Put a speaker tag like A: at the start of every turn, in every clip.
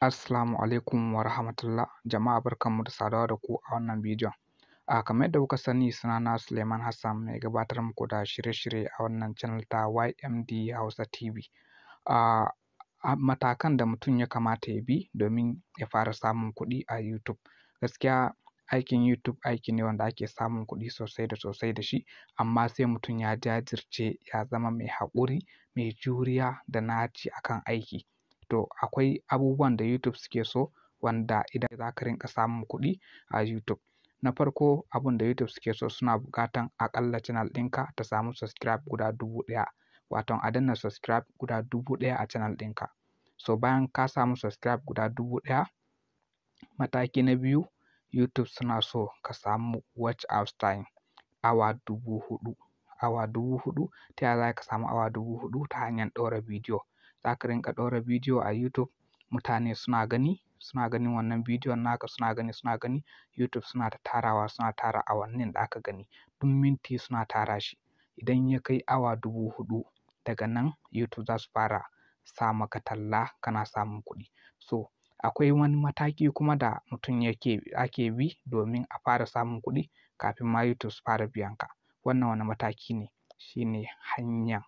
A: Assalamu alaikum wa rahmatullah. Jama'a barkanmu da saduwa da ku a wannan bidiyon. Kamar yadda kuka sani, sunana Suleiman Hassan, mai gabatar muku da shirye-shirye a wannan channel ta YMD Hausa TV. Matakan da mutum ya kamata ya bi domin ya fara samun kuɗi a YouTube. Gaskiya aikin YouTube aiki ne wanda ake samun kuɗi sosai da sosai da shi, amma sai mutum ya jajirce, ya zama mai haƙuri, mai juriya da naci akan aiki. To akwai abubuwan da YouTube suke so wanda idan za ka rinƙa samun kuɗi a YouTube. Na farko, abun da YouTube suke so, suna buƙatan aƙalla channel ɗinka ta samu subscribe guda 1000, waton a danna subscribe guda 1000 a channel ɗinka. So bayan ka samu subscribe guda 1000, mataki na biyu, YouTube suna so ka samu watch hours time awa 4000. Awa 4000, ta yaya za ka samu awa 4000? Ta hanyar ɗaura bidiyo. Za ka rinƙa ɗaura bidiyo a YouTube, mutane suna gani, suna ganin wannan bidiyon naka, suna gani, YouTube suna ta tarawa, suna tara awannin da aka gani, duk minti suna tara shi. Idan ya kai awa 4000, daga nan YouTube za su fara sa maka talla, kana samun kuɗi. So akwai wani mataki kuma da mutum ake bi domin a fara samun kuɗi kafin ma YouTube su fara biyan ka. Wannan wani mataki ne? Shi ne hanyar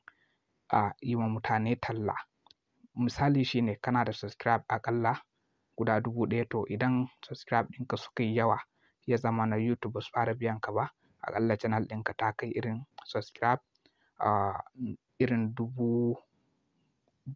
A: yi wa mutane talla. Misali shine, kana da subscribe aƙalla guda 1000, to idan subscribe ɗinka suka yi yawa, ya zama na YouTube ba su fara biyan ka ba, aƙalla channel ɗinka ta kai irin subscribe irin 5000,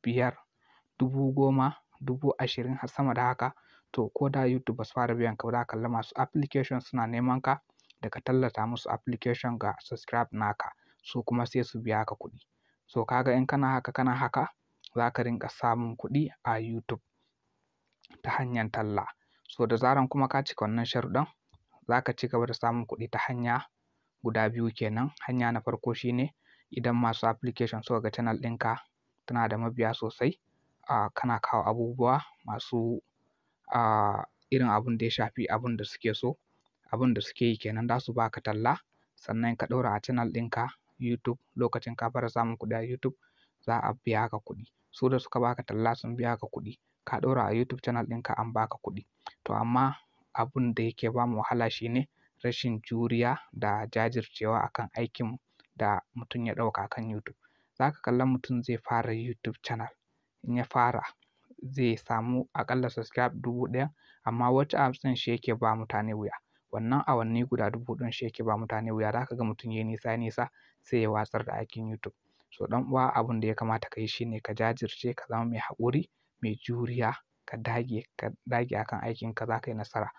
A: 10,000, 20,000 har sama da haka. To ko da YouTube ba su fara biyan ka ba, za ka kalla masu application suna neman ka da ka tallata musu application ga subscribe naka, su kuma sai su biya ka kuɗi. So kaga in kana haka, za ka rinƙa samun kuɗi a YouTube ta hanyar talla. So da zaran kuma ka cika wannan sharuɗan, za ka ci gaba da samun kuɗi ta hanya guda biyu kenan. Hanya na farko shine, idan masu application suka ga channel ɗinka tana da mabiya sosai, kana kawo abubuwa masu irin abun da ya shafi abun da suke so, abun da suke yi kenan, za su baka talla, sannan ka ɗaura a channel ɗinka YouTube. Lokacin ka fara samun kuɗi a YouTube, za a biya ka kuɗi. Su da suka baka talla sun biya ka kuɗi, ka ɗaura a YouTube channel ɗinka an baka kuɗi. To amma abun da yake bamu wahala shine rashin juriya da jajircewa akan aikin da mutum ya ɗauka kan YouTube. Za ka kalla mutum zai fara YouTube channel, in ya fara zai samu aƙalla subscribe 1000, amma watch hours ɗin shi yake ba mutane wuya. Wannan awanni guda 1000 ɗin shi yake ba mutane wuya. Za ka ga mutum ya yi nisa sai ya watsar da aikin YouTube. So ɗan uwa, abun da ya kamata ka yi shine ka jajirce, ka zama mai haƙuri, mai juriya, ka dage akan aikinka, za ka yi nasara.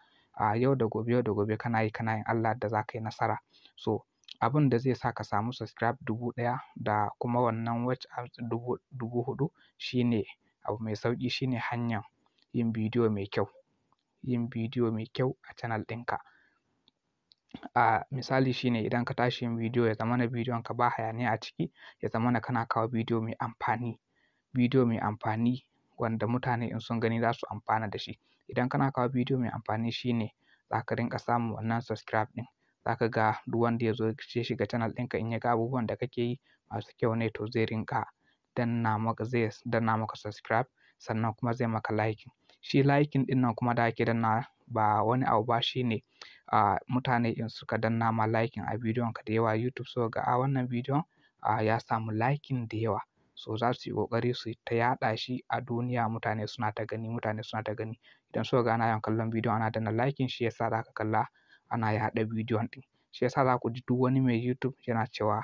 A: Yau da gobe kana yin Allah da za ka yi nasara. So abun da zai sa ka samu subscribe 1000 da kuma wannan watch hours 4000 shine abu mai sauƙi, shine hanyar yin bidiyo mai kyau. Yin bidiyo mai kyau a channel ɗinka. Misali shine, idan ka tashi yin bidiyo, ya zamana bidiyon ka ba hayaniya a ciki, ya zamana kana kawo bidiyo mai amfani wanda mutane in sun gani za su amfana da shi. Idan kana kawo bidiyo mai amfani, shine za ka rinƙa samun wannan subscribe ɗin. Za ka ga duk wanda ya zo ya shiga channel ɗinka, in ya ga abubuwan da kake yi masu kyau ne, to zai danna maka subscribe, sannan kuma zai maka liking. Shi liking ɗin nan kuma da ake dannawa ba wani abu ba, shine mutane in suka danna ma liking a bidiyon ka da yawa, YouTube suka ga wannan bidiyon ya samu liking da yawa, so za su yi ƙoƙari su ta yaɗa shi a duniya, mutane suna ta gani. Idan suka ga ana yawan kallon bidiyon, ana danna liking, shi yasa za ka kalla ana yaɗa bidiyon ɗin. Shi yasa za ku ji duk wani mai YouTube yana cewa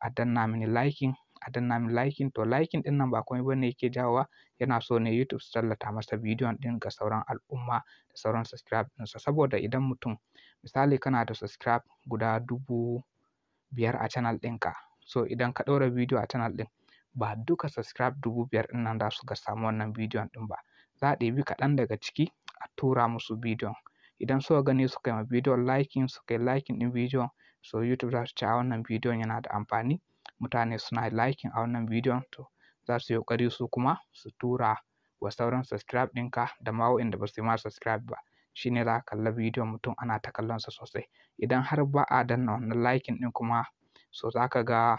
A: a danna mini liking, a danna mini liking. To liking ɗin nan ba komai bane yake jawowa, yana so ne YouTube su tallata masa bidiyon ɗin ga sauran al'umma da sauran subscribe ɗinsa. Saboda idan mutum, misali kana da subscribe guda 5000 a channel ɗinka, so idan ka ɗaura bidiyo a channel ɗin, ba duka subscribe 5000 ɗin nan za su samu wannan bidiyon ɗin ba. Za a ɗebi kaɗan daga ciki a tura musu bidiyon. Idan suka gani suka yi ma bidiyon liking, suka yi liking ɗin bidiyon, so YouTube za su ce wannan bidiyon yana da amfani, mutane suna liking a wannan bidiyon, to za su yi ƙoƙari su kuma su tura wa sauran subscribe ɗinka da ma waɗanda ba su yi ma subscribe ba. Shi ne za ka kalla bidiyon mutum ana ta kallonsa sosai. Idan har ba a danna wannan liking ɗin kuma, so za ka ga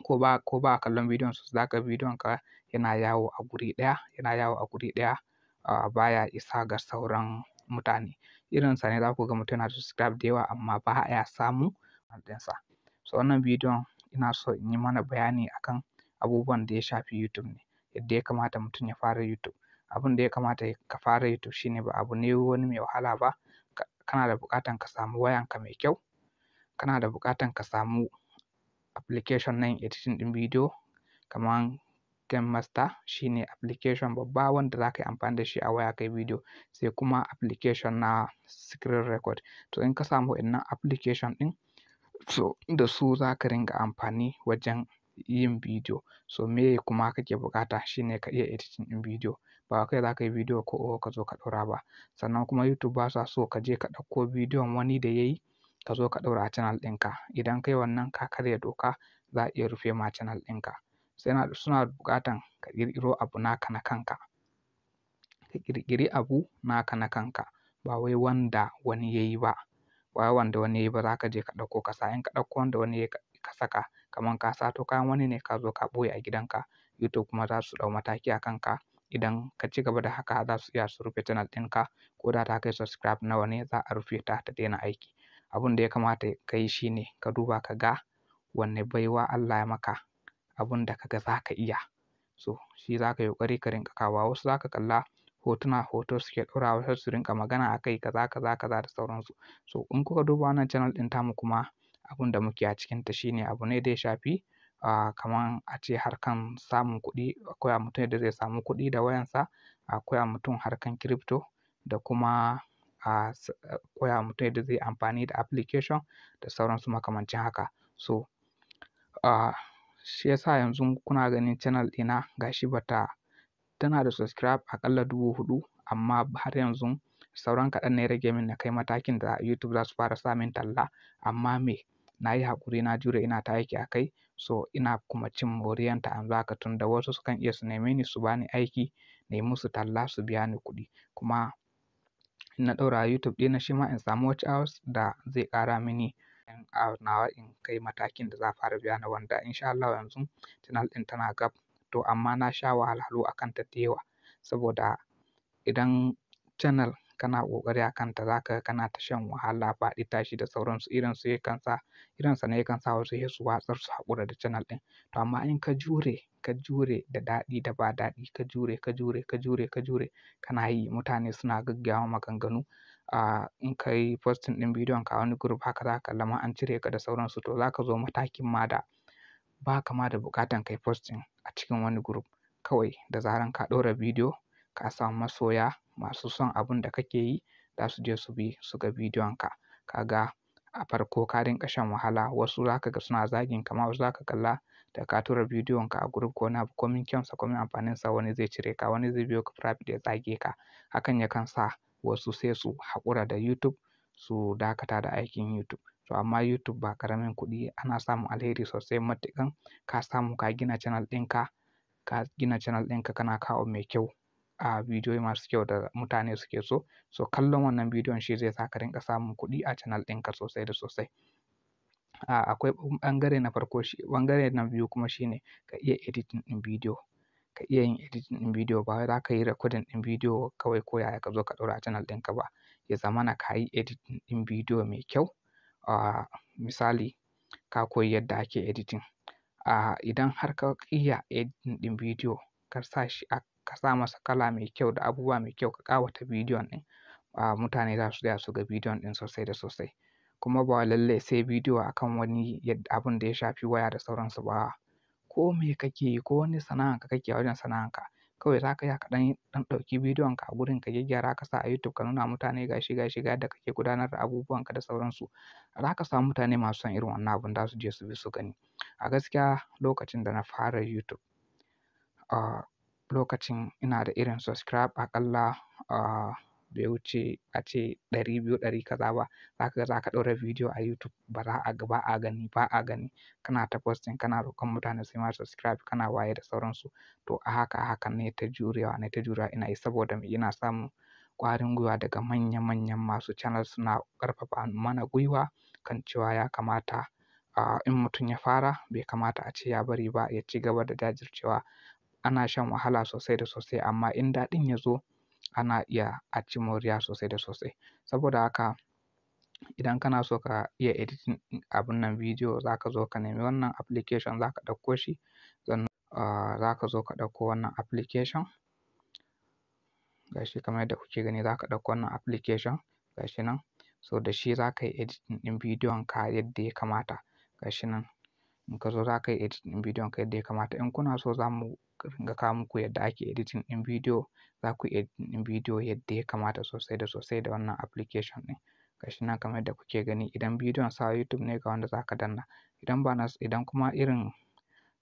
A: ko ba a kallon bidiyon, so za ka ga bidiyon ka yana yawo a guri ɗaya, baya isa ga sauran mutane. Irinsa ne za ku ga mutum yana da subscribe da yawa amma ba ya samu ɗinsa. So wannan bidiyon ina so in yi mana bayani akan abubuwan da ya shafi YouTube ne, yadda ya kamata mutum ya fara YouTube. Abin da ya kamata ka fara YouTube shine ba abu ne wani mai wahala ba. Kana da buƙatan ka samu wayanka mai kyau, kana da buƙatan ka samu application na yin editing ɗin bidiyo kamar Game Master shine application babba wanda za ka yi amfani da shi a waya kai bidiyo, sai kuma application na screen record. To in ka samu waɗannan application ɗin, so da su za ka ringa amfani wajen yin bidiyo. So me kuma kake buƙata shine ka iya editing ɗin bidiyo. Ba kai za ka yi bidiyo ko ka zo ka ɗora ba. Sannan kuma YouTube ba sa so ka je ka ɗauko bidiyon wani da ya yi ka zo ka ɗaura a channel ɗinka. Idan kai wannan ka karya doka, za a iya rufe ma channel ɗinka. Suna buƙatan ka ƙirƙiro abu naka na kanka. Ka ƙirƙiri abu naka na kanka, ba wai wanda wani ya yi ba. Ba wanda wani ya yi ba za ka je ka ɗauko ka sa. In ka ɗauko wanda wani ya yi ka saka, kamar ka sato kayan wani ne ka zo ka ɓoye a gidanka, YouTube kuma za su ɗau mataki a kanka. Idan ka ci gaba da haka za su iya su rufe channel ɗinka, ko da ta kai subscribe nawa ne za a rufe ta daina aiki. Abin da ya kamata ka yi shine ka duba ka ga wanne baiwa Allah ya maka, abun da ka ga za ka iya. So shi za ka yi ƙoƙari ka rinƙa kawowa. Wasu za ka kalla hoto suke ɗorawa sai su rinƙa magana a kai kaza da sauransu. So in kuka duba wannan channel ɗin tamu kuma abun da muke a cikinta shine abu ne da ya shafi kamar a ce harkan samun kuɗi. A koya mutum yadda zai samu kuɗi da wayansa, a koya mutum harkan crypto, da kuma a koya mutum yadda zai amfani da application da sauransu makamancin haka. So shi yasa yanzu kuna ganin channel ɗina gashi tana da subscribe aƙalla 4,000, amma har yanzu sauran kaɗan ne ya rage min na kai matakin da YouTube za su fara sa min talla. Amma na yi haƙuri, na jure, ina ta aiki a kai. So ina kuma cin moriyanta yanzu haka, tunda wasu sukan iya su neme ni su bani aiki na yi musu talla su biya ni kuɗi. Kuma in na ɗaura a YouTube ɗina shi ma in samu watch hours da zai ƙara mini nawa in kai matakin da za a fara biya ni, wanda in sha Allah yanzu channel ɗin tana gab. To amma na sha wahalhalu a kanta da yawa, saboda idan channel kana ƙoƙari a kanta za ka ga kana ta shan wahala, faɗi tashi da sauransu. Irinsa ne yakan sa wasu sai su watsar su haƙura da channel ɗin. To amma in ka jure da daɗi da ba daɗi, ka jure kana yi, mutane suna gaggaya ma maganganu. In ka yi posting ɗin bidiyon ka a wani group haka za ka kalla ma an cire ka da sauransu. To za ka zo matakin ma da ba ka ma da buƙatan ka yi posting a cikin wani group. Kawai da zaran ka ɗora bidiyo ka samu masoya masu son abun da kake yi, za su je su bi su ga bidiyon ka. Ka ga a farko ka rinƙa shan wahala, wasu za ka ga suna zagin ka ma, wasu za ka kalla da ka tura bidiyon ka a group ko wani abu, komin kyansa komin amfaninsa wani zai cire ka, wani zai biyo ka private ya zage ka. Hakan yakan sa wasu sai su haƙura da YouTube, su dakata da aikin YouTube. To amma YouTube ba ƙaramin kuɗi, ana samun alheri sosai matuƙan ka samu ka gina channel ɗinka, kana kawo mai kyau a bidiyoyi masu kyau da mutane suke so. So kallon wannan bidiyon shi zai sa ka rinƙa samun kuɗi a channel ɗinka sosai da sosai. Akwai ɓangare na farko, ɓangare na biyu kuma shine ka iya editing ɗin bidiyo. Ka iya yin editing ɗin bidiyo, ba wai za ka yi recording ɗin bidiyo kawai ko yaya ka zo ka ɗaura a channel ɗinka ba. Ya zamana ka yi editing ɗin bidiyo mai kyau. Misali, ka koyi yadda ake editing. Idan har ka iya editing ɗin bidiyo, ka sa masa kala mai kyau da abubuwa mai kyau, ka ƙawata bidiyon ɗin, mutane za su tsaya su ga bidiyon ɗin sosai da sosai. Kuma ba lallai sai bidiyo akan wani abun da ya shafi waya da sauransu ba. Ko me kake yi, ko wani sana'anka kake a wajen sana'anka, kawai za ka iya ka ɗan ɗauki bidiyon ka a gurin ka gyaggyara ka sa a YouTube ka nuna mutane gashi ga yadda kake gudanar da abubuwanka da sauransu. Za ka samu mutane masu son irin wannan abun, za su je su bi su gani. A gaskiya lokacin da na fara YouTube, lokacin ina da irin subscribe aƙalla bai wuce a ce 200, 100 kaza ba. Za ka ɗaura bidiyo a YouTube ba a gani. Kana ta posting, kana roƙon mutane su yi ma subscribe, kana waye da sauransu. To a haka ne ta jurewa ina yi, saboda ina samun ƙwarin gwiwa daga manya-manyan masu channel suna ƙarfafa mana gwiwa kan cewa ya kamata in mutum ya fara bai kamata a ce ya bari ba, ya ci gaba da jajircewa. Ana shan wahala sosai da sosai, amma in daɗin ya zo ana iya a ci moriya sosai da sosai. Saboda haka idan kana so ka iya editing ɗin abun nan bidiyo za ka zo ka nemi wannan application za ka ɗauko shi sannan za ka zo ka ɗauko wannan application ga shi kamar yadda kuke gani za ka ɗauko wannan application ga shi nan. So da shi za ka yi editing ɗin bidiyon ka yadda ya kamata ga shi nan. In ka zo za ka yi editing ɗin bidiyon ka yadda ya kamata. In kuna so za mu ringa kawo muku yadda ake editing ɗin bidiyo za ku yi editing ɗin bidiyo yadda ya kamata sosai da sosai da wannan application ɗin. Ga shi nan kamar yadda kuke gani idan bidiyon sa YouTube ne ga wanda za ka danna. Idan kuma irin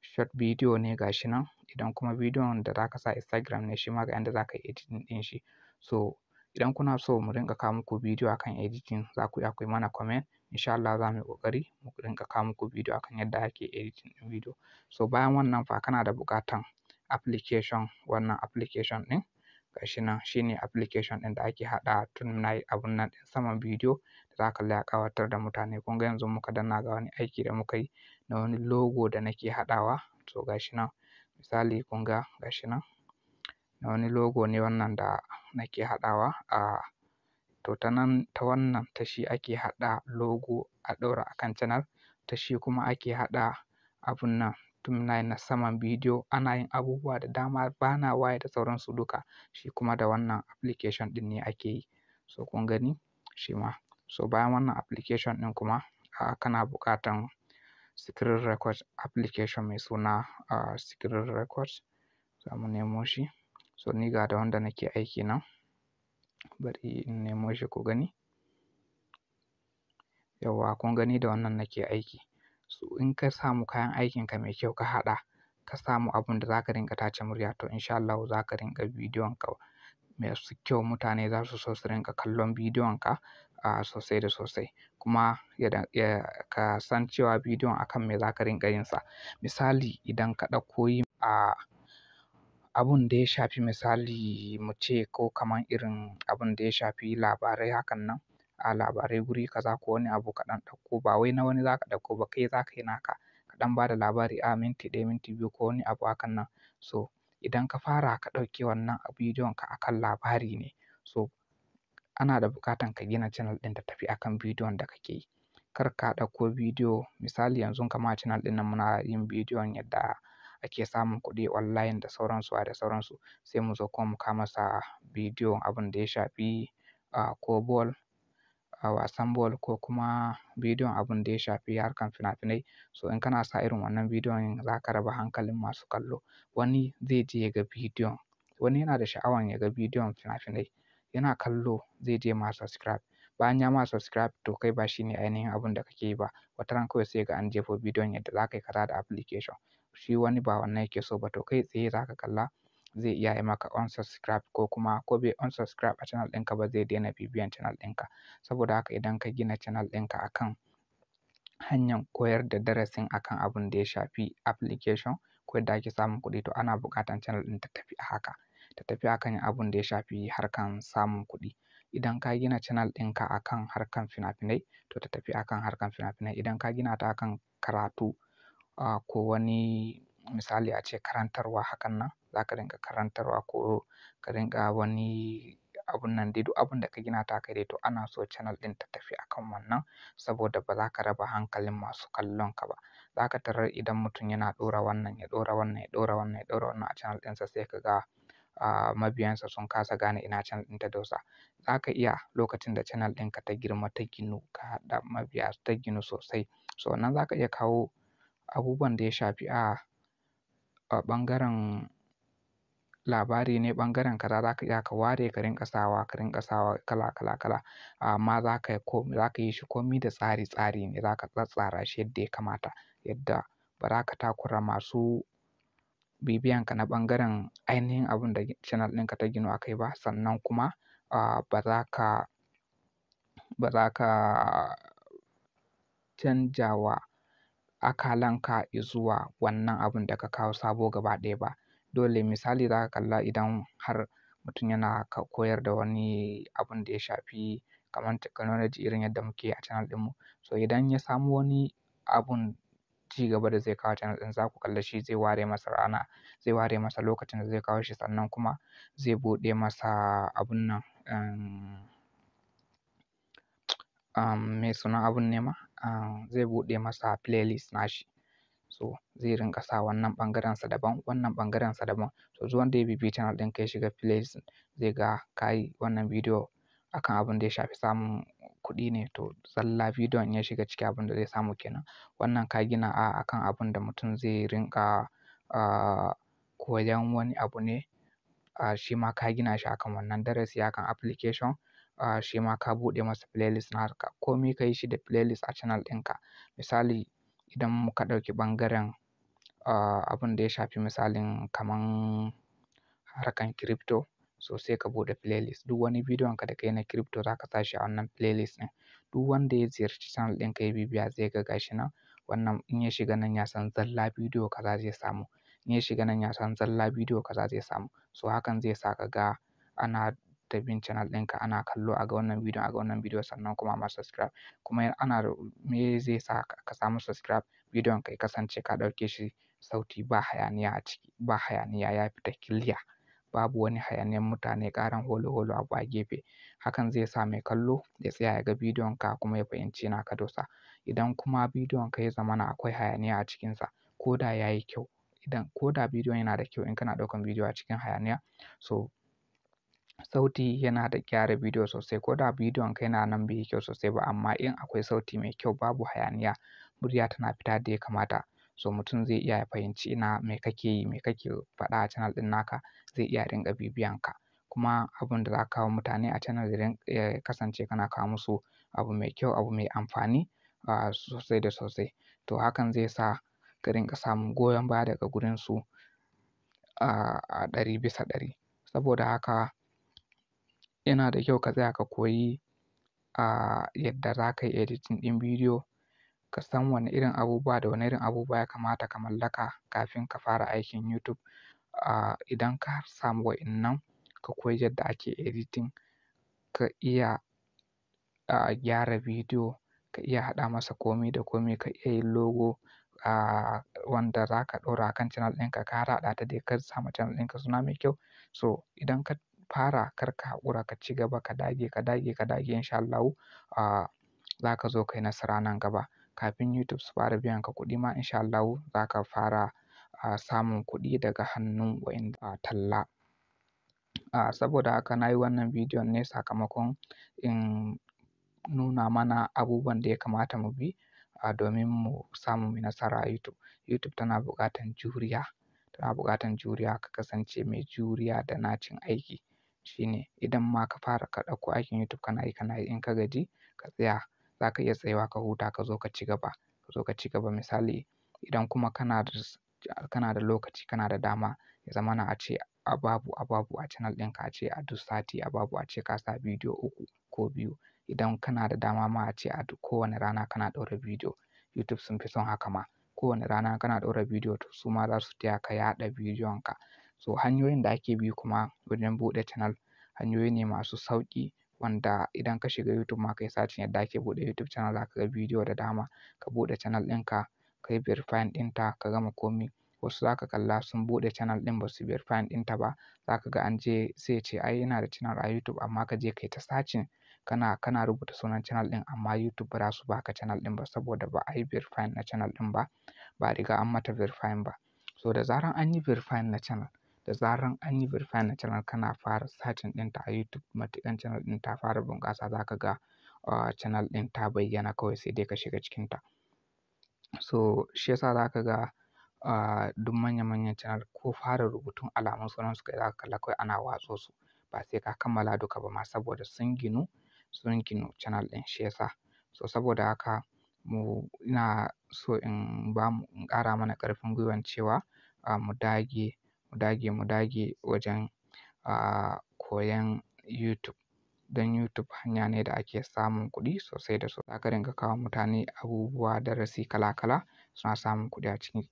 A: short bidiyo ne ga shi nan. Idan kuma bidiyon da za ka sa Instagram ne shi ma ga yanda za ka yi editing ɗin shi. So idan kuna so mu ringa kawo muku bidiyo akan editing za ku iya ku yi mana comment. Insha Allah za mu yi ƙoƙari mu ringa kawo muku bidiyo akan yadda ake editing ɗin bidiyo. So bayan wannan fa kana da buƙatan application wannan application ɗin ga shi nan shine application ɗin da ake haɗa thumbnail abun nan ɗin saman bidiyo da za ka kalla ya ƙawatar da mutane. Kun ga yanzu muka danna ga wani aiki da muka yi na wani logo da nake haɗawa. So ga shi nan misali kun ga ga shi nan na wani logo ne wannan da nake haɗawa to ta wannan ta shi ake haɗa logo a ɗaura akan channel. Ta shi kuma ake haɗa abun nan thumbnail na saman bidiyo. Ana yin abubuwa da dama bana waye da sauransu duka shi kuma da wannan application ɗin ne ake yi. So kun gani shi ma. So bayan wannan application ɗin kuma kana buƙatan screen record application mai suna screen record za mu nemo shi. So ni ga da wanda nake aiki nan bari in nemo shi ku gani. Yauwa kun gani da wannan nake aiki. So in ka samu kayan aikinka mai kyau ka haɗa ka samu abun da za ka ringa tace murya to insha Allahu za ka ringa bidiyon ka masu kyau. Mutane za su so su ringa kallon bidiyon ka sosai da sosai. Kuma ka san cewa bidiyon akan me za ka ringa yin sa. Misali idan ka ɗauko yin abun da ya shafi misali mu ce ko kamar irin abun da ya shafi labarai hakan nan labarai guri kaza ko wani abu ka ɗan ɗauko ba wai na wani za ka ɗauko ba kai za ka yi naka ka ɗan ba da labari minti ɗaya minti biyu ko wani abu hakan nan. So idan ka fara ka ɗauki wannan bidiyon ka akan labari ne so ana da buƙatan ka gina channel ɗin ta tafi akan bidiyon da kake yi. Kar ka ɗauko bidiyo misali yanzu kamar channel ɗin nan muna yin bidiyon yadda ake samun kuɗi online da sauransu da sauransu sai mu zo kuma mu kawo masa bidiyon abun da ya shafi ko ball wasan ball ko kuma bidiyon abun da ya shafi harkar fina-finai. So in kana sa irin wannan bidiyon za ka raba hankalin masu kallo. Wani zai je ya ga bidiyon wani yana da sha'awan ya ga bidiyon fina-finai yana kallo zai je ma subscribe. Bayan ya ma subscribe to kai ba shi ne ainihin abun da kake yi ba. Wataran kawai sai ga an jefo bidiyon yadda za ka yi kaza da application. Shi wani ba wannan yake so ba to kai tsaye za ka kalla zai iya yi maka unsubscribe ko kuma ko bai unsubscribe a channel ɗinka ba zai daina bibiyan channel ɗinka. Saboda haka idan ka gina channel ɗinka akan hanyar koyar da darasin akan abun da ya shafi application ko yadda ake samun kuɗi to ana buƙatan channel ɗin ta tafi a haka. Ta tafi akan abun da ya shafi harkan samun kuɗi. Idan ka gina channel ɗinka akan harkan fina-finai to ta tafi akan harkan fina-finai. Idan ka gina ta akan karatu ko wani misali ace karantarwa hakan nan za ka ringa karantarwa ko ka ringa wani abun nan dai duk abun da ka gina ta akai dai to ana so channel ɗin ta tafi akan wannan saboda ba za ka raba hankalin masu kallon ka ba. Za ka tarar idan mutum yana ɗora wannan ya ɗora wannan ya ɗora wannan ya ɗora wannan a channel ɗinsa sai ka ga mabiyansa sun kasa gane ina channel ɗin ta dosa. Za ka iya lokacin da channel ɗinka ta girma ta ginu ka haɗa mabiya ta ginu sosai. So wannan za ka iya kawo abubuwan da ya shafi ɓangaren labari ne ɓangaren kaza za ka iya ka ware ka rinƙa sawa kala kala kala amma za ka yi shi komi da tsari tsari ne za ka tsattsara shi yadda ya kamata yadda ba za ka takura masu bibiyan ka na ɓangaren ainihin abun da channel ɗinka ta ginu a kai ba sannan kuma ba za ka canja wa akalanka izuwa wannan abun da ka kawo sabo gaba ɗaya ba. Dole misali za ka kalla idan har mutum yana koyar da wani abun da ya shafi kamar technology irin yadda muke yi a channel ɗinmu. So idan ya samu wani abun ci gaba da zai kawo channel ɗin za ku kalla shi zai ware masa rana, zai ware masa lokacin da zai kawo shi, sannan kuma zai buɗe masa abun nan me sunan abun ne ma zai buɗe masa playlist nashi. So zai rinƙa sa wannan ɓangarensa daban, wannan ɓangarensa daban. So duk wanda ya bibiyi channel ɗinka ya shiga playlist zai ga ka yi wannan bidiyo akan abin da ya shafi samun kuɗi ne, to zalla bidiyon in ya shiga ciki abin da zai samu kenan. Wannan ka gina akan abin da mutum zai rinƙa koyan wani abu ne, shi ma ka gina shi akan wannan darasi akan application, shi ma ka buɗe masa playlist naka. Komai ka yi shi da playlist a channel ɗinka. Misali idan muka ɗauki ɓangaren abin da ya shafi misalin kaman harkan crypto, so sai ka buɗe playlist. Duk wani bidiyonka da ka yi na crypto za ka sa shi a wannan playlist ɗin. Duk wanda ya ziyarci channel ɗinka ya bibiya zai ga gashi nan, wannan in ya shiga nan ya san zalla bidiyo kaza zai samu, in ya shiga nan ya san zalla bidiyo kaza zai samu. So hakan zai sa ka ga ana ta bin channel ɗinka, ana kallo a ga wannan bidiyon, a ga wannan bidiyo, sannan kuma ma subscribe. Kuma me zai sa ka samu subscribe? Bidiyon ka ya kasance ka ɗauke shi sauti ba hayaniya a ciki, ba hayaniya, ya fita clear, babu wani hayaniyan mutane, ƙaran holo abu a gefe. Hakan zai sa mai kallo ya tsaya ya ga bidiyon ka kuma ya fahimci ina ka dosa. Idan kuma bidiyon ka ya zamana akwai hayaniya a cikinsa, ko da ya yi kyau, ko da bidiyon yana da kyau, in kana ɗaukan bidiyo a cikin hayaniya, so sauti yana da gyara bidiyo sosai. Ko da bidiyon ka yana nan bai yi kyau sosai ba, amma in akwai sauti mai kyau babu hayaniya, murya tana fita yadda ya kamata, so mutum zai iya ya fahimci me kake yi, me kake faɗa a channel ɗin naka, zai iya rinƙa bibiyan ka. Kuma abun da za ka kawo mutane a channel ya kasance kana kawo musu abu mai kyau, abu mai amfani sosai da sosai. To hakan zai sa ka rinƙa samun goyon baya daga gurinsu a 100%. Saboda haka yana da kyau ka tsaya ka koyi yadda za ka yi editing ɗin bidiyo, ka san wane irin abubuwa da wane irin abubuwa ya kamata ka mallaka kafin ka fara aikin YouTube. Idan ka samu wa'innan, ka koyi yadda ake editing, ka iya gyara bidiyo, ka iya haɗa masa komai da komai, ka iya yin logo wanda za ka ɗora a kan channel ɗinka, ka harhaɗa ta dai ka sa ma channel ɗinka suna mai kyau. So idan ka fara kar ka haƙura, ka ci gaba, ka dage, ka dage, ka dage, in sha Allahu za ka zo ka yi nasara nan gaba. Kafin YouTube su fara biyan ka kuɗi ma in sha Allahu za ka fara samun kuɗi daga hannun wa'inda talla. Saboda haka na yi wannan bidiyon ne sakamakon in nuna mana abubuwan da ya kamata mu bi domin mu samu mu yi nasara a YouTube. YouTube tana buƙatan juriya, tana buƙatan juriya, ka kasance mai juriya da nacin aiki. Shine idan ma ka fara ka ɗauko aikin YouTube kana yi, in ka gaji ka tsaya, za ka iya tsayawa ka huta, ka zo ka ci gaba. Misali idan kuma kana da lokaci, kana da dama, ya zamana a ce a babu a channel ɗinka, a ce a duk sati a ce ka sa bidiyo 3 ko 2. Idan kana da dama ma a ce a duk kowane rana kana ɗaura bidiyo. YouTube sun fi son haka ma. Kowane rana kana ɗaura bidiyo, to su ma za su taya ka yaɗa bidiyonka. So hanyoyin da ake bi kuma wajen buɗe channel, hanyoyi ne masu sauƙi, wanda idan ka shiga YouTube ma ka yi searching yadda ake buɗe YouTube channel za ka ga bidiyo da dama. Ka buɗe channel ɗinka, ka yi verifying ɗinta, ka gama komai. Wasu za ka kalla sun buɗe channel ɗin ba su verifying ɗinta ba, za ka ga an je sai ce ai yana da channel a YouTube, amma ka je ka yi ta searching kana rubuta sunan channel ɗin, amma YouTube ba za su ba ka channel ɗin ba, saboda ba a yi verifying na channel ɗin ba, ba a riga an mata verifying ba. So da zaran an yi verifying na channel, kana fara searching ɗinta a YouTube, matuƙan channel ɗin ta fara bunƙasa, za ka ga channel ɗin ta bayyana, kawai sai dai ka shiga cikinta. So shi yasa za ka ga duk manya-manyan channel ko fara rubutun alamun sunan su kai za ka kalla kawai ana watso su, ba sai ka kammala duka ba ma, saboda sun ginu channel ɗin, shi yasa. So saboda haka ina so in ƙara mana ƙarfin gwiwan cewa mu dage wajen koyan YouTube. Don YouTube hanya ne da ake samun kuɗi sosai da sosai. Za ka ringa kawo mutane abubuwa, darasi kala-kala, suna samun kuɗi a ciki,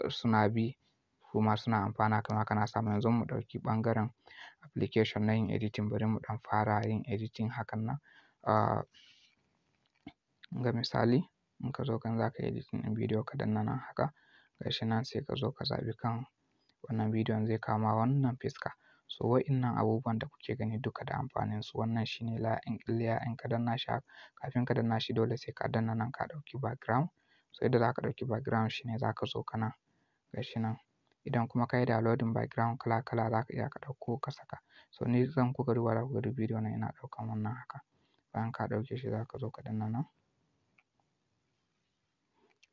A: suna bi, kuma suna amfana, kaima kana samu. Yanzu mu ɗauki ɓangaren application na yin editing, bari mu ɗan fara yin editing hakan nan. Ga misali in ka zo kan za ka yi editing ɗin bidiyo ka danna nan haka gashi nan sai ka zo ka zaɓi kan wannan bidiyon zai kama wannan fiska. So wa'innan abubuwan da kuke gani duka da amfanin su. Wannan shine layer in ka danna shi haka kafin ka danna shi dole sai ka danna nan ka ɗauki background. So yadda za ka ɗauki background shine za ka zo ka nan gashi nan. Idan kuma ka yi downloading background kala kala za ka iya ka ɗauko ka saka. So ni zan kuka duba da kuka duba bidiyo na ina ɗaukan wannan haka. Bayan ka ɗauke shi za ka zo ka danna nan.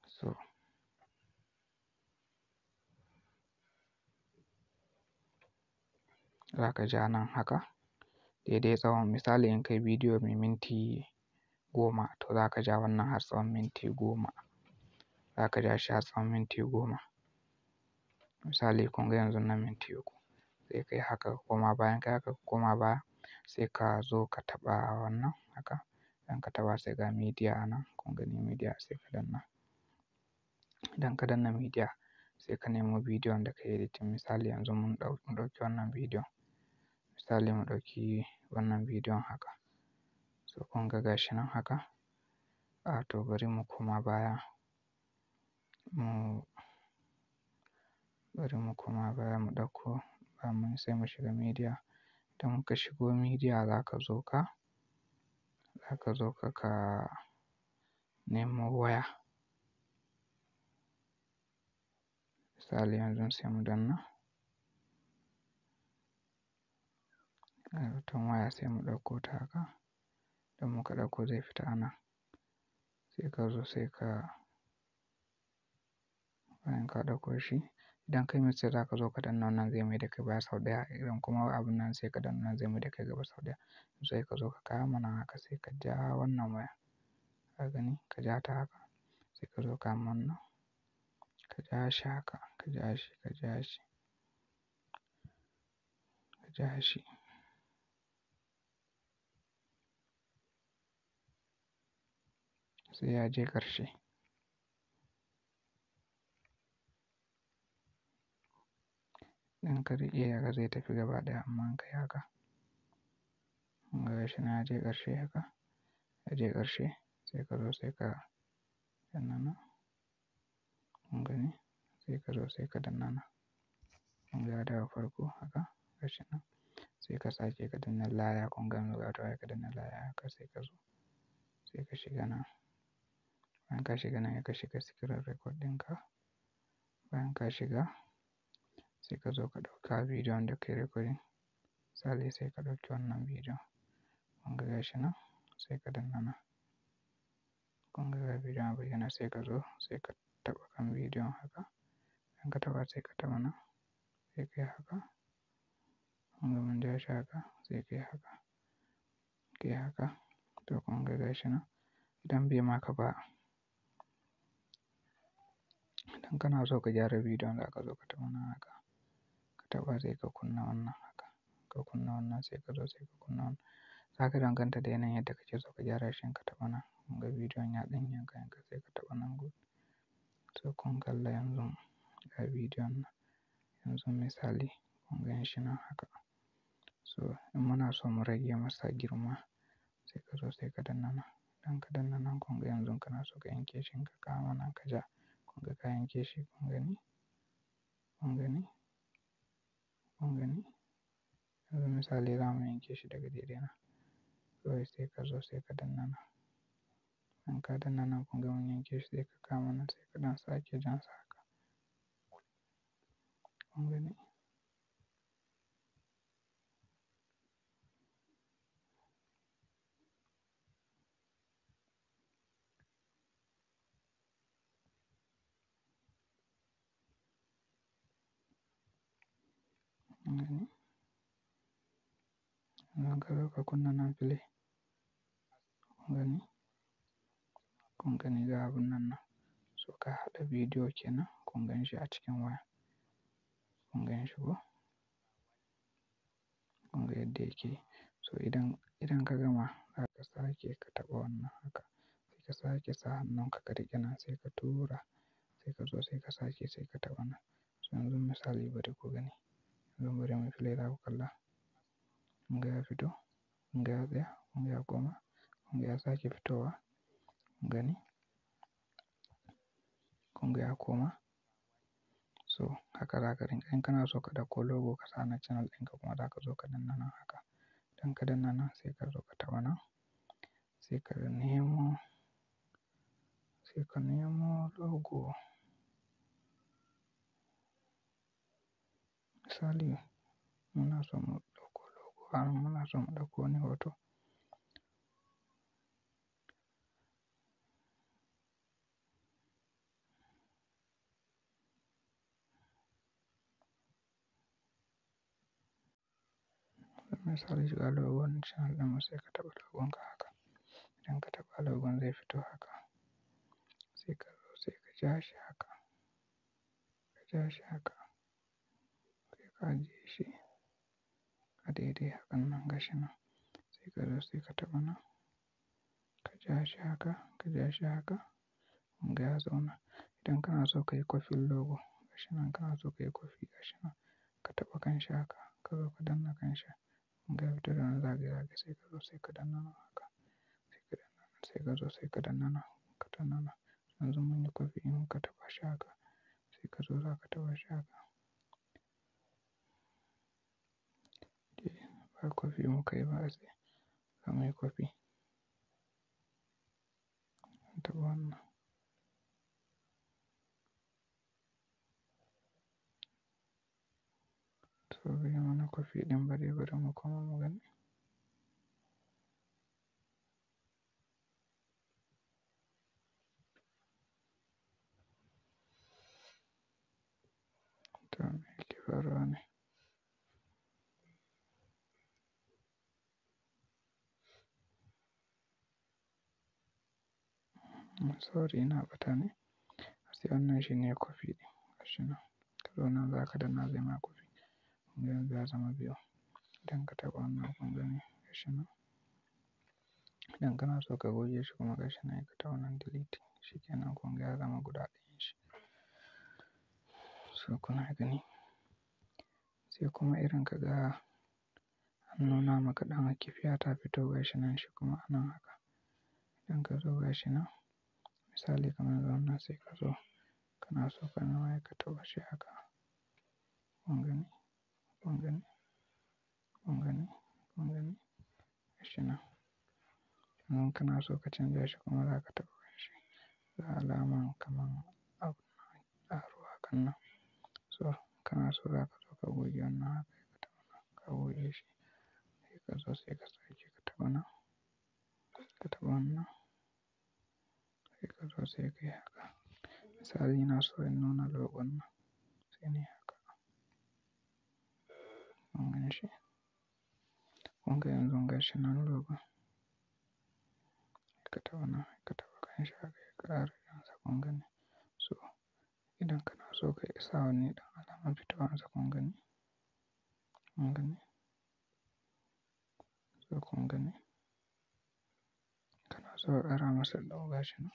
A: So za ka ja nan haka daidai tsawon misali in kai bidiyo mai minti 10 to za ka ja wannan har tsawon minti 10. Za ka ja shi har tsawon minti 10. Misali kun ga yanzu nan minti 3 sai kai haka ka koma bayan kai haka ka koma baya sai ka zo ka taɓa wannan haka. Idan ka taɓa sai ga media a nan kun gani media sai ka danna. Idan ka danna media sai ka nemo bidiyon da ka yi editing. Misali yanzu mun ɗauki wannan bidiyon. Misali mu ɗauki wannan bidiyon haka. So kun ga gashi nan haka. To bari mu koma baya. Bari mu koma baya mu ɗauko sai mu shiga media. Idan muka shigo media za ka zo ka nemo waya. Misali yanzu sai mu danna. Hoton waya sai mu ɗauko ta haka. Idan muka ɗauko zai fita a nan. Sai ka zo sai ka bayan ka ɗauko shi idan kai mistake za ka zo ka danna wannan zai mai da kai baya sau ɗaya. Idan kuma abun nan sai ka danna nan zai mai da kai gaba sau ɗaya. Sai ka zo ka kama nan haka sai ka ja wannan waya. Ka gani ka ja ta haka sai ka zo ka wannan ka ja shi haka ka ja shi ka ja shi ka ja shi. Sai ya je ƙarshe. Idan ka riƙe haka zai tafi gaba ɗaya amma in ka yi haka. Kun ga gashi nan ya je ƙarshe haka. Ya je ƙarshe sai ka zo sai ka danna nan. Kun gani sai ka zo sai ka danna nan. Kun ga ya dawo farko haka gashi nan. Sai ka sake ka danna layer kun ga yanzu ya dawo ka danna layer haka sai ka zo sai ka shiga nan. Bayan ka shiga nan ka shiga screen record ɗinka. Bayan ka shiga sai ka zo ka ɗauka bidiyon da ka yi recording. Misali sai ka ɗauki wannan bidiyon. Kun ga gashi nan sai ka danna nan. Kun ga bidiyon a bayyane sai ka zo sai ka taɓa kan bidiyon haka. Idan ka taɓa sai ka taɓa nan sai ka yi haka. Kun ga mun ja shi haka sai ka yi haka. Ka yi haka. To kun ga gashi nan. Idan bai maka ba idan kana so ka gyara bidiyon za ka zo ka taɓa nan haka. Ka taɓa sai ka kunna wannan haka. Ka kunna wannan sai ka zo sai ka kunna wannan. Za ka danganta da yanayin yadda kake so ka gyara shi in ka taɓa nan. Kun ga bidiyon ya ɗan yanka sai ka taɓa nan good. So kun kalla yanzu ga bidiyon nan. Yanzu misali kun gan shi nan haka. So in muna so mu rage masa girma sai ka zo sai ka danna nan. Idan ka danna nan kun ga yanzu kana so ka yanke shi in ka kama nan ka ja. Kun ga ka yanke shi kun gani? Kun gani? Kun gani? Yanzu misali za mu yanke shi daga daidai nan. Kawai sai ka zo sai ka danna nan. Idan ka danna nan kun ga mun yanke shi sai ka kama nan sai ka ɗan sake jan sa haka. Kun gani? Kun gani? Idan ka zo ka kunna nan play. Kun gani? Kun gani ga abun nan nan. So ka haɗa bidiyo kenan kun gan shi a cikin waya. Kun gan shi ko? Kun ga yadda yake. So idan ka gama za ka sake ka taɓa wannan haka. Sai ka sake sa hannunka ka riƙe nan sai ka tura. Sai ka zo sai ka sake sai ka taɓa nan. So yanzu misali bari ku gani. Yanzu bari mu play za ku kalla. Kun ga ya fito? Kun ga ya tsaya? Kun ga ya koma? Kun ga ya sake fitowa? Kun gani? kun ga ya koma. So haka za ka rinƙa in kana so ka ɗauko logo ka sa na channel ɗinka kuma za ka zo ka danna nan haka. Idan ka danna nan sai ka zo ka taɓa nan sai ka nemo logo. Misali muna so mu ɗauko logo muna so mu ɗauko wani hoto. Misali ga logon channel ɗinmu sai ka taɓa logon ka haka. Idan ka taɓa logon zai fito haka sai ka zo sai ka ja shi haka, sai ka ajiye shi a daidai hakan nan gashi nan sai ka zo sai ka taɓa nan ka ja shi haka kun ga ya zauna. Idan kana so ka yi kwafin logo gashi nan kana so ka yi kwafi gashi nan ka taɓa kanshi haka ka zo ka danna kanshi kun ga ya fito da wani zagaye-zagaye sai ka zo sai ka danna nan haka sai ka danna nan sai ka zo sai ka danna nan ka danna nan. Yanzu mun yi kwafi in ka taɓa shi haka sai ka zo za ka taɓa shi haka. Ba kwafi muka yi ba sai za mu yi kwafi. Taɓa wannan. To bai mana kwafi ɗin ba dai bari mu koma mu gani. To me yake faruwa ne? Sorry ina ɓata ne. Sai wannan shi ne kwafi ɗin gashi nan. Ka zo nan za ka danna zai ma kwafi. Kun ga yanzu ya zama biyu. Idan ka taɓa wannan kun gani gashi nan. Idan kana so ka goge shi kuma gashi nan ka taɓa nan delete shi kenan kun ga ya zama guda ɗayan shi. So kuna gani sai kuma irin ka ga an nuna maka ɗan kifiya ta fito gashi nan shi kuma anan haka. Idan ka zo gashi nan misali kamar yanzu wannan sai ka zo kana so ka nuna ka taɓa shi haka. Kun gani gashi nan. Idan kana so ka canja shi kuma za ka taɓa shi ga alaman kamar abu na ɗaru hakan nan. So kana so za ka zo ka goge wannan haka sai ka taɓa nan ka goge shi sai ka zo sai ka sake ka taɓa nan ka taɓa wannan sai ka zo sai ka yi haka. Misali ina so in nuna logon nan sai ne haka. Kun gan shi? Kun ga yanzu gashi nan logon. Ka taɓa nan ka taɓa kanshi haka ya ƙara yanzu kun gani. So idan kana so ka isa wani ɗan alamar fitowansa kun gani. So kun gani. Kana so ka ƙara masa ɗau gashi nan.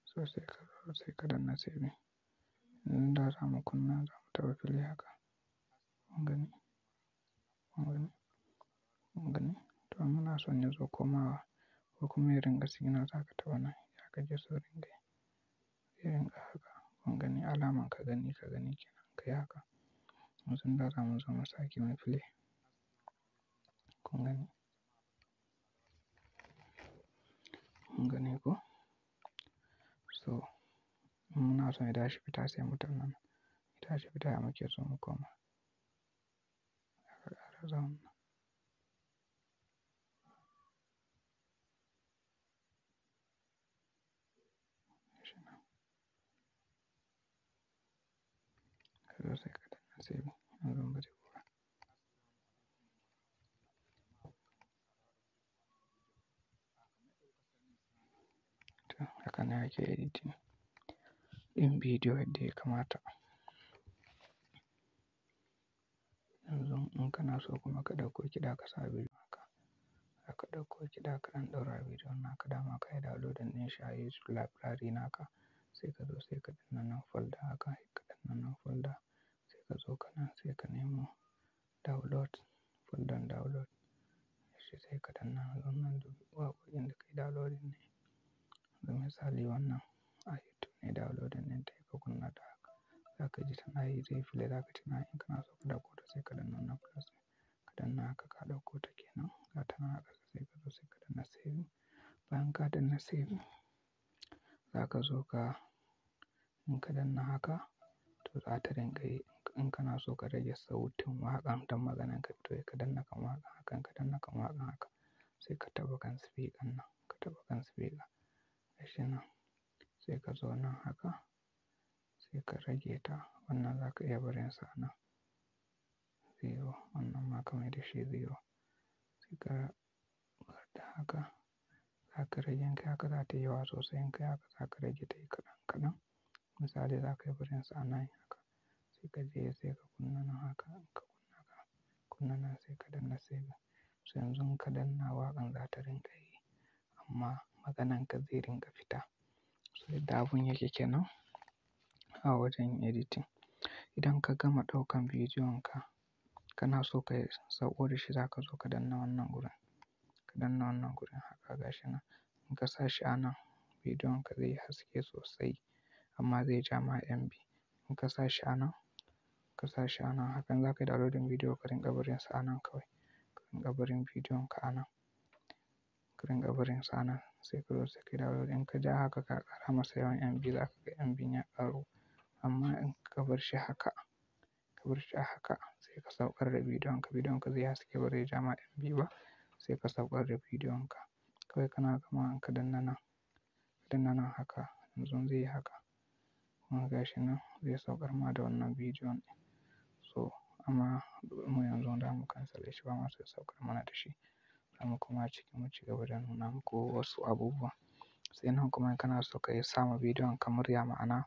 A: So sai ka zo sai ka danna saving. Yanzu da za mu kunna za mu taɓa fili haka. Kun gani. To muna son ya zo komawa ko kuma ya ringa signal za ka taɓa nan ya kake so ringa yi. Ya ringa haka kun gani alaman ka gani kenan ka yi haka. Yanzu da za mu zo mu sake mai play. Kun gani ko? So muna son ya tashi fita sai mu danna nan. Ya tashi fita ya muke so mu koma. Haka ƙara zauna. Gashi nan. Ka zo sai ka danna saving. Yanzu bari buga. To haka ne ake editing ɗin bidiyo yadda ya kamata. Yanzu in kana so kuma ka ɗauko kiɗa ka sa bidiyon haka. Za ka ɗauko kiɗa ka ɗan ɗaura bidiyon naka dama ka yi downloading ɗin shi a YouTube library naka sai ka zo sai ka danna nan folder haka sai ka danna nan folder sai ka zo ka nan sai ka nemo download folder download. Shi sai ka danna wannan duk waƙoƙin da ka yi downloading ne. Ga misali wannan a YouTube ne downloading ɗinta ka kunna ta haka. Za ka ji tana yi zai play, za ka ji tana in kana so ka ɗauko ta sai ka danna wannan plus ka danna haka ka ɗauko ta kenan. Ga ta nan a ƙasa sai ka zo sai ka danna saving. Bayan ka danna saving za ka zo ka in ka danna haka to za ta rinƙa yi. In kana so ka rage sautin waƙan don maganan ka fito ka danna kan waƙan haka. In ka danna kan waƙan haka sai ka taɓa kan speaker nan, ka taɓa kan speaker gashi nan sai ka zo nan haka sai ka rage ta. Wannan za ka iya barin sa nan 0, wannan ma ka mai da shi 0 sai ka bar ta haka. Za ka rage in kai haka za ta yi yawa sosai, in kai haka za ka rage ta yi kaɗan kaɗan. Misali za ka yi barin sa nan haka sai ka je sai ka kunna nan haka. In ka kunna nan sai ka danna saving. So yanzu in ka danna waƙan za ta rinƙa yi amma maganan ka zai rinƙa fita. So yadda abun yake kenan a wajen editing. Idan ka gama ɗaukan bidiyon ka, kana so ka sauko da shi za ka zo ka danna wannan gurin. Ka danna wannan gurin haka gashi nan. In ka sa shi a nan bidiyon ka zai yi haske sosai amma zai ja ma MB. In ka sa shi a nan, ka sa shi a nan hakan za ka yi downloading bidiyo ka rinƙa barin sa a nan kawai. Ka rinƙa barin bidiyon ka a nan. Ka rinƙa barin sa a nan sai ka zo sai ka yi downloading. In ka ja haka ka ƙara masa yawan MB za ka ga MB ya ƙaru. Amma in ka bar shi haka, ka bar shi a haka sai ka saukar da bidiyon ka. Bidiyon ka zai yi haske ba zai ja ma MB ba sai ka saukar da bidiyon ka. Kawai kana gama in ka danna nan, ka danna nan haka yanzu zai yi haka. Kuma gashi nan zai saukar ma da wannan bidiyon ɗin. So amma mu yanzu za mu cancel shi ba ma sai saukar mana da shi. Za mu koma ciki mu ci gaba da nuna muku wasu abubuwa. Sai nan kuma in kana so ka yi sama bidiyon ka murya ma'ana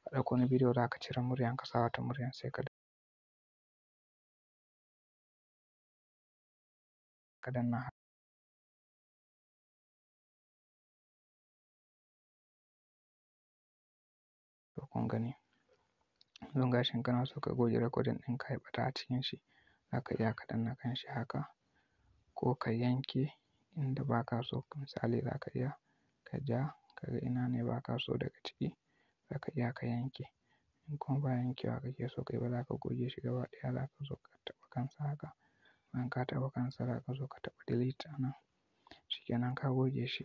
A: ka ɗauko wani bidiyo za ka cire muryan ka sa wata muryan sai ka danna haka. To kun gani. Yanzu gashi in kana so ka goge recording ɗin ka yi ɓata a cikin shi za ka iya ka danna kan shi haka ko ka yanke inda ba ka so. Misali za ka iya ka ja ka ga ina ne ba ka so daga ciki za ka iya ka yanke. In kuma ba yankewa kake so ka yi ba za ka goge shi gaba ɗaya za ka zo ka taɓa kansa haka. Bayan ka taɓa kansa za ka zo ka taɓa delete a nan. Shikenan ka goge shi.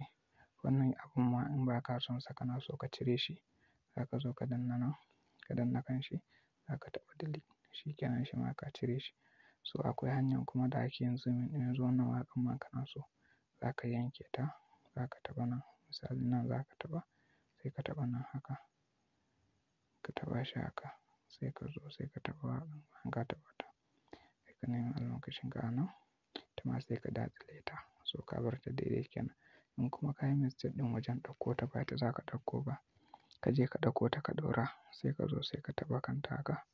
A: Wannan abun ma in ba ka son sa kana so ka cire shi za ka zo ka danna nan, ka danna kan shi za ka taɓa delete. Shikenan shi ma ka cire shi. So akwai hanyar kuma da ake yin zooming ɗin. Yanzu wannan waƙan ma kana so za ka yanke ta, za ka taɓa nan. Misali nan za ka taɓa sai ka taɓa nan haka. Ka taɓa shi haka sai ka zo sai ka taɓa waƙan. Bayan ka taɓa ta sai ka nemi almakashin ka a nan. Itama sai ka datsile ta. So ka bar ta daidai kenan. In kuma ka yi mistake ɗin wajen ɗauko ta ba ita za ka ɗauko ba, ka je ka ɗauko ta ka ɗora sai ka zo sai ka taɓa kanta haka.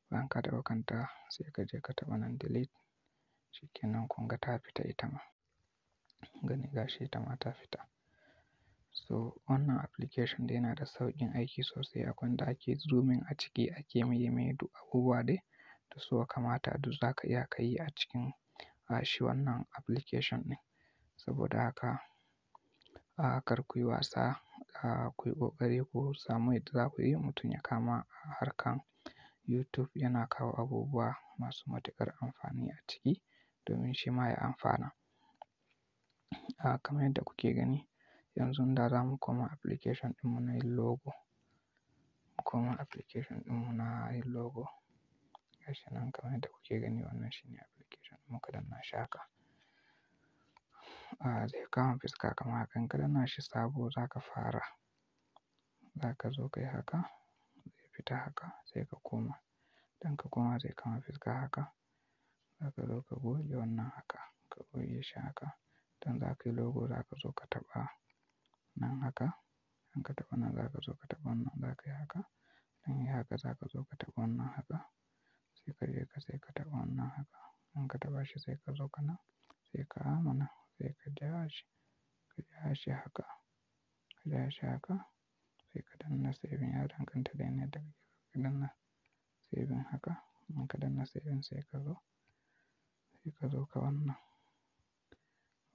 A: Bayan ka taɓa kanta sai ka je ka taɓa nan delete. Shikenan kun ga ta fita ita ma. Gani gashi ita ma ta fita. So wannan application dai yana da sauƙin aiki sosai. Akwai inda ake zooming a ciki ake mai duk abubuwa dai da suka kamata duk za ka iya ka yi a cikin shi wannan application ɗin. Saboda haka kar ku yi wasa, ku yi ƙoƙari ku samu yadda za ku yi mutum ya kama harkan YouTube. Yana kawo abubuwa masu matuƙar amfani a ciki domin shi ma ya amfana. Kamar yadda kuke gani yanzu da za mu koma application ɗinmu na yin logo. Mu koma application ɗinmu na yin logo. Gashi nan kamar yadda kuke gani wannan shine application ɗin. Muka danna shi haka. Zai kama fuska kamar haka. In ka danna shi sabo za ka fara. Za ka zo ka yi haka zai fita haka sai ka koma. Idan ka koma zai kama fuska haka. Za ka zo ka goge wannan haka. Ka goge shi haka. Idan za ka yi logo za ka zo ka taɓa nan haka. In ka taɓa nan za ka zo ka taɓa wannan za ka yi haka. Idan yi haka za ka zo ka taɓa wannan haka. Sai ka je ka sai ka taɓa wannan haka. In ka taɓa shi sai ka zo ka nan sai ka kama nan sai ka ja shi. Ka ja shi haka. Ka ja shi haka sai ka danna saving. Ya danganta da yadda kake so ka danna saving haka. In ka danna saving sai ka zo ka wannan.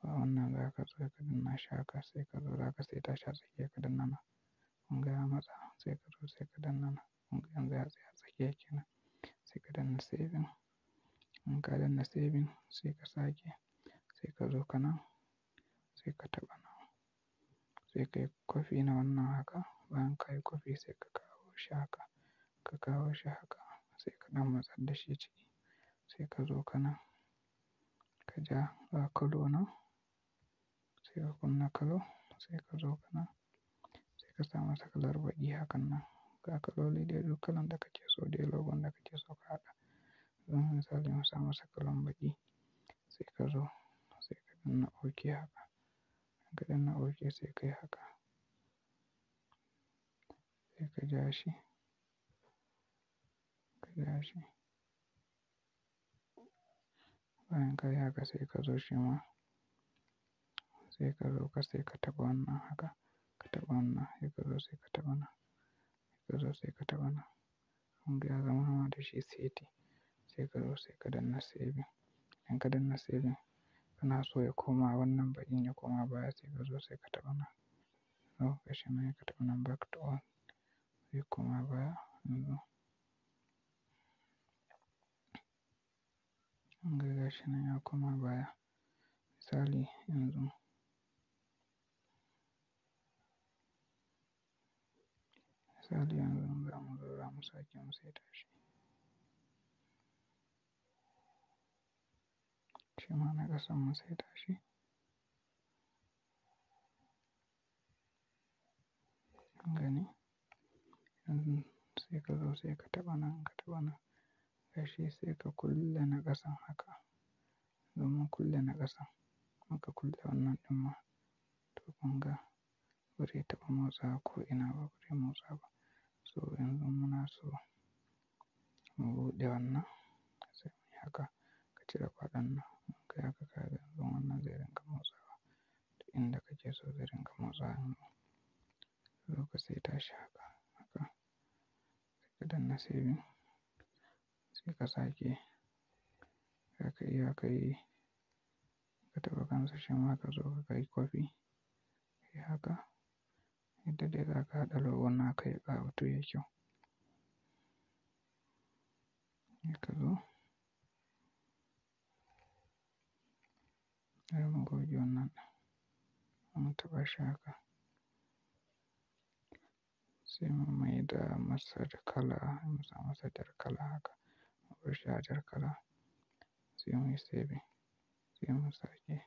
A: wannan za ka zo ka danna shi haka sai ka zo za ka saita shi a tsakiya ka danna nan. Kun ga ya matsa sai ka zo sai ka danna nan. Kun ga yanzu ya tsaya a tsakiya kenan. Sai ka danna saving. In ka danna saving sai ka sake sai ka zo ka nan sai ka taɓa nan. Sai ka yi copy na wannan haka. Bayan ka yi copy sai ka kawo shi haka. Ka kawo shi haka sai ka ɗan matsar da shi ciki. Sai ka zo ka nan ka ja ga kalo nan. Sai ka kunna kalo sai ka zo ka nan sai ka sa masa kalar baƙi hakan nan. Ga kaloli dai duk kalan da kake so dai logon da kake so ka haɗa. Zan misali mu sa masa kalan baƙi sai ka zo sai ka danna OK haka. In ka danna OK sai ka yi haka. Sai ka ja shi, ka ja shi. Bayan ka yi haka sai ka zo shi ma sai ka zo ka sai ka taɓa wannan haka. Ka taɓa wannan sai ka zo sai ka taɓa nan. Sai ka zo sai ka taɓa nan. Kun ga ya zama ma da shi seti. Sai ka zo sai ka danna saving. In ka danna saving kana so ya koma wannan baƙin ya koma baya sai ka zo sai ka taɓa nan. Zo gashi nan sai ka taɓa nan back to on zai koma baya yanzu. Kun ga gashi nan ya koma baya. Misali yanzu. Misali yanzu za mu zo za mu sake mu saita shi. Shi ma na ƙasan mu saita shi. Kun gani? Yanzu sai ka zo sai ka taɓa nan ka taɓa nan. Gashi sai ka kulle na ƙasan haka. Domin kulle na ƙasan. Muka kulle wannan ɗin ma. To kun ga bari taɓa motsa ko ina ba bari motsa ba. So yanzu muna so mu buɗe wannan sai mu yi haka. Ka cire kwaɗon nan. In ka yi haka ka ga yanzu wannan zai ringa motsawa. Duk inda kake so zai ringa motsawa yanzu. Zo ka saita shi haka haka. Sai ka danna saving. Sai ka sake. Haka iya ka yi. Ka taɓa kansa shi ma ka zo ka yi copy. Yi haka. Yadda dai za ka haɗa logon naka ya ƙawatu yayi kyau. Sai ka zo. Bari mu goge wannan ɗin. Mu taɓa shi haka. Sai mu maida masa da kala. Mu sa masa jar kala haka. Mu bar shi a jar kala. Sai mu yi saving. Sai mu sake.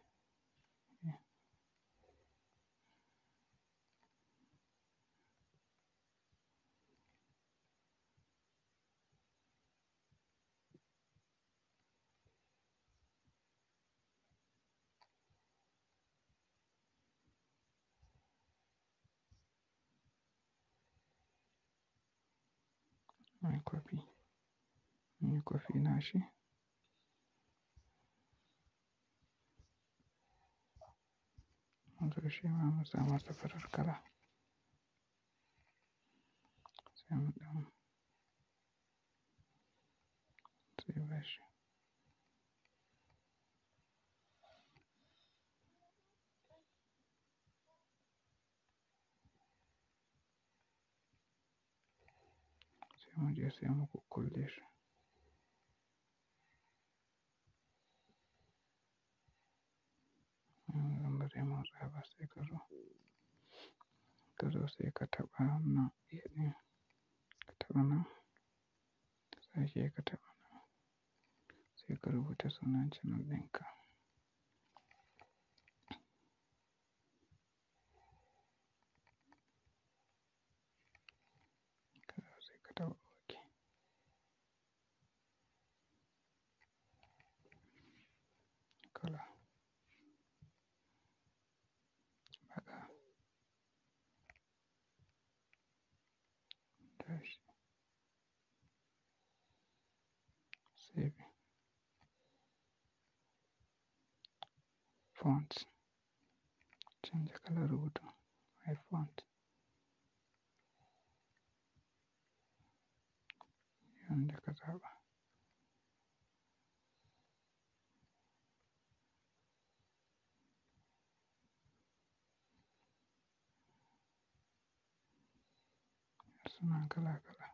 A: Mu yi copy. Mu yi copy na shi. Mu zo shi ma mu sa masa farar kala. Sai mu ɗan sai bashi. Sai mu je sai mu kukkulle shi. Bari motsa ba sai ka zo. Ka zo sai ka taɓa nan iya ɗin. Ka taɓa nan. Sake ka taɓa nan. Sai ka rubuta sunan channel ɗinka. Ka zo sai ka taɓa OK. Kala. Baka. Dash. Save. Font. Canja kalar rubutun. My font. Yanda ka zaɓa. suna kala-kala.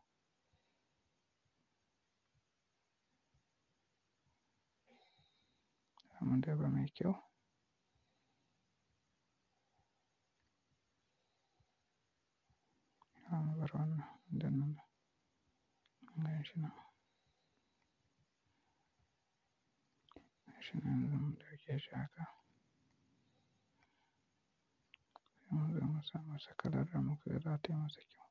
A: Zamu daba mai kyau. Zamu bar wannan da nan. Ganshi nan. Ganshi nan zamu ɗauke shi haka. Sai mu zo mu sa masa kalar da muka ga za ta yi masa kyau.